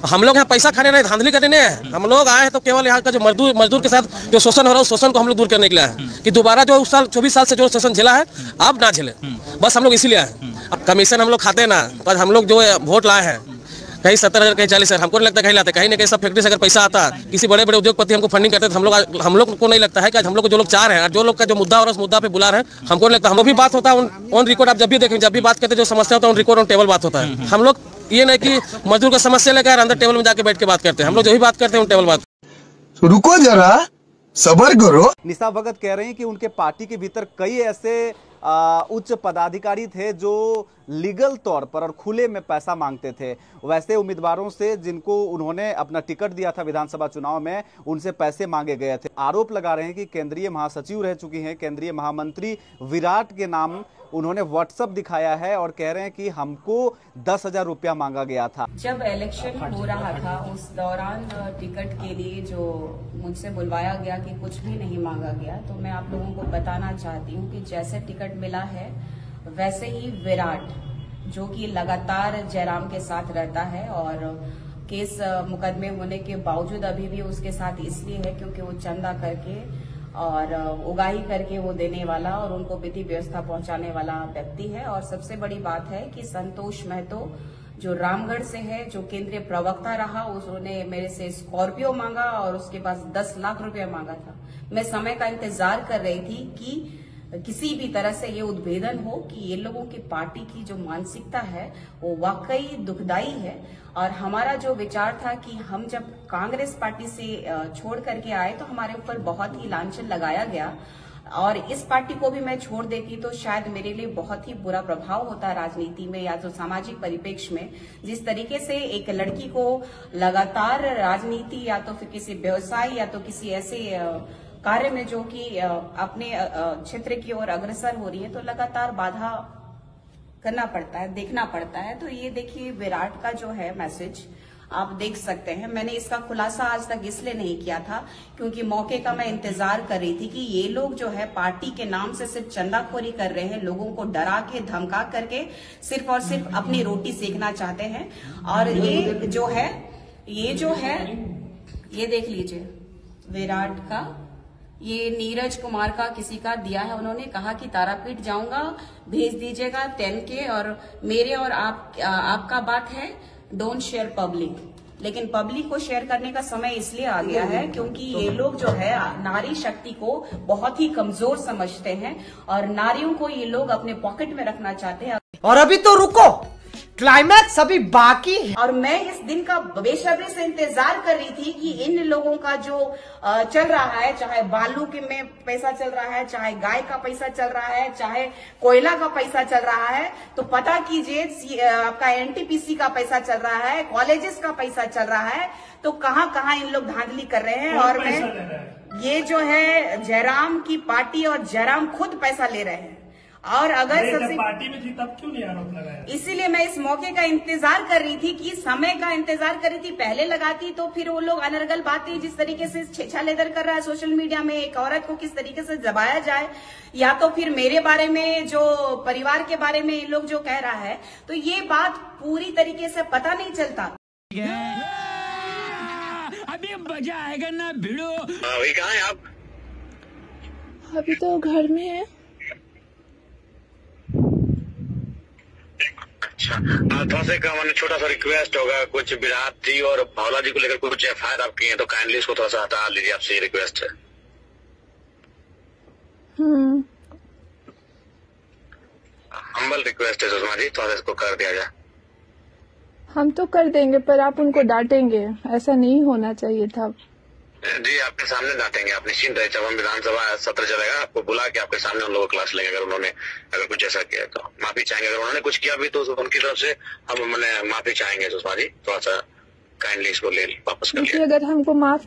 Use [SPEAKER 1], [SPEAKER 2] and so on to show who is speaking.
[SPEAKER 1] हम लोग यहाँ पैसा खाने नहीं, धांधली करने नहीं है। हम लोग आए हैं तो केवल यहाँ का जो मजदूर के साथ जो शोषण हो रहा है, उस शोषण को हम लोग दूर करने के लिए आए कि दोबारा जो उस साल 24 साल से जो शोषण झेला है अब ना झेले, बस हम लोग इसीलिए आए। अब कमीशन हम लोग खाते हैं ना, तो हम लोग जो वोट लाए हैं कहीं 70,000 कहीं 40,000, हमको नहीं लगता कहीं लाते, कहीं ना कहीं सब फैक्ट्री से अगर पैसा आता, किसी बड़े बड़े उद्योगपति हमको फंडिंग करते, तो हम लोग को नहीं लगता है कि आज हम लोग को जो लोग चाह रहे हैं, जो लोग का जो मुद्दा और उस मुद्दा पे बुला रहे हैं, हमको नहीं लगता। हम लोग भी बात होता है ऑन रिकॉर्ड, आप जब भी देखें, जब भी बात करते जो समस्या होता है ऑन रिकॉर्ड ऑन टेबल बात होता है। हम लोग ये नहीं कि मजदूर का समस्या लेकर अंदर टेबल में जाके बैठ के बात करते हैं, हम लोग जो भी बात करते हैं टेबल बात।
[SPEAKER 2] रुको जरा सबर करो।
[SPEAKER 3] निशा भगत कह रही हैं कि उनके पार्टी के भीतर कई ऐसे उच्च पदाधिकारी थे जो लीगल तौर पर और खुले में पैसा मांगते थे। वैसे उम्मीदवारों से जिनको उन्होंने अपना टिकट दिया था विधानसभा चुनाव में, उनसे पैसे मांगे गए थे। आरोप लगा रहे हैं कि केंद्रीय महासचिव रह चुकी हैं, केंद्रीय महामंत्री विराट के नाम उन्होंने व्हाट्सएप दिखाया है और कह रहे हैं कि हमको 10,000 रुपया मांगा गया था।
[SPEAKER 4] जब इलेक्शन हो रहा था उस दौरान टिकट के लिए जो मुझसे बुलवाया गया कि कुछ भी नहीं मांगा गया, तो मैं आप लोगों को बताना चाहती हूँ कि जैसे टिकट मिला है वैसे ही विराट, जो कि लगातार जयराम के साथ रहता है और केस मुकदमे होने के बावजूद अभी भी उसके साथ इसलिए है क्योंकि वो चंदा करके और उगाही करके वो देने वाला और उनको विधि व्यवस्था पहुंचाने वाला व्यक्ति है। और सबसे बड़ी बात है कि संतोष महतो जो रामगढ़ से है, जो केंद्रीय प्रवक्ता रहा, उसने मेरे से स्कॉर्पियो मांगा और उसके पास 10 लाख रुपया मांगा था। मैं समय का इंतजार कर रही थी कि किसी भी तरह से ये उद्भेदन हो कि ये लोगों की पार्टी की जो मानसिकता है वो वाकई दुखदाई है। और हमारा जो विचार था कि हम जब कांग्रेस पार्टी से छोड़ करके आए तो हमारे ऊपर बहुत ही लांछन लगाया गया और इस पार्टी को भी मैं छोड़ देती तो शायद मेरे लिए बहुत ही बुरा प्रभाव होता राजनीति में या तो सामाजिक परिप्रेक्ष्य में। जिस तरीके से एक लड़की को लगातार राजनीति या तो फिर किसी व्यवसाय या तो किसी ऐसे कार्य में जो कि अपने क्षेत्र की ओर अग्रसर हो रही है तो लगातार बाधा करना पड़ता है, देखना पड़ता है। तो ये देखिए विराट का जो है मैसेज आप देख सकते हैं। मैंने इसका खुलासा आज तक इसलिए नहीं किया था क्योंकि मौके का मैं इंतजार कर रही थी कि ये लोग जो है पार्टी के नाम से सिर्फ चंदाखोरी कर रहे हैं, लोगों को डरा के धमका करके सिर्फ और सिर्फ अपनी रोटी सेकना चाहते हैं। और ये जो है ये देख लीजिए विराट का, ये नीरज कुमार का किसी का दिया है। उन्होंने कहा कि तारापीठ जाऊंगा, भेज दीजिएगा 10K और मेरे और आपका बात है डोंट शेयर पब्लिक। लेकिन पब्लिक को शेयर करने का समय इसलिए आ गया है क्योंकि ये लोग जो है नारी शक्ति को बहुत ही कमजोर समझते हैं और नारियों को ये लोग अपने पॉकेट में रखना चाहते हैं।
[SPEAKER 5] और अभी तो रुको, क्लाइमैक्स अभी बाकी है।
[SPEAKER 4] और मैं इस दिन का बेसब्री से इंतजार कर रही थी कि इन लोगों का जो चल रहा है, चाहे बालू के में पैसा चल रहा है, चाहे गाय का पैसा चल रहा है, चाहे कोयला का पैसा चल रहा है, तो पता कीजिए आपका NTPC का पैसा चल रहा है, कॉलेजेस का पैसा चल रहा है, तो कहाँ कहाँ इन लोग धांधली कर रहे हैं। और मैं ये जो है जयराम की पार्टी और जयराम खुद पैसा ले रहे हैं। और अगर सबसे
[SPEAKER 6] पार्टी में थी तब क्यों नहीं आरोप लगाया?
[SPEAKER 4] इसीलिए मैं इस मौके का इंतजार कर रही थी कि समय का इंतजार कर रही थी। पहले लगाती तो फिर वो लोग अनर्गल बातें जिस तरीके से छेछा लेदर कर रहा है सोशल मीडिया में, एक औरत को किस तरीके से दबाया जाए, या तो फिर मेरे बारे में जो परिवार के बारे में ये लोग जो कह रहा है, तो ये बात पूरी तरीके से पता नहीं चलता।
[SPEAKER 7] अभी मजा आएगा ना भिड़ो।
[SPEAKER 8] अभी कहाँ है आप?
[SPEAKER 9] अभी तो घर में है।
[SPEAKER 8] अच्छा, थोड़ा सा छोटा सा रिक्वेस्ट होगा, कुछ विराट जी और भावला जी को लेकर कुछ FIR आप किए हैं तो काइंडली इसको थोड़ा सा हटा लीजिए, आपसे ये रिक्वेस्ट है। हम्बल रिक्वेस्ट है सुषमा जी, थोड़ा सा इसको कर दिया जाए।
[SPEAKER 9] हम तो कर देंगे पर आप उनको डांटेंगे, ऐसा नहीं होना चाहिए था।
[SPEAKER 8] जी आपके सामने डांटेंगे, आप निश्चिंत रहे। जब हम विधानसभा सत्र चलेगा आपको बुला के आपके सामने उन लोगों को क्लास लेंगे। अगर कुछ ऐसा किया तो माफी चाहेंगे, अगर उन्होंने कुछ किया भी तो उनकी तरफ से हम माफी चाहेंगे। सुषमा जी थोड़ा सा काइंडली इसको ले वापस कर लीजिए।
[SPEAKER 9] अगर हमको माफ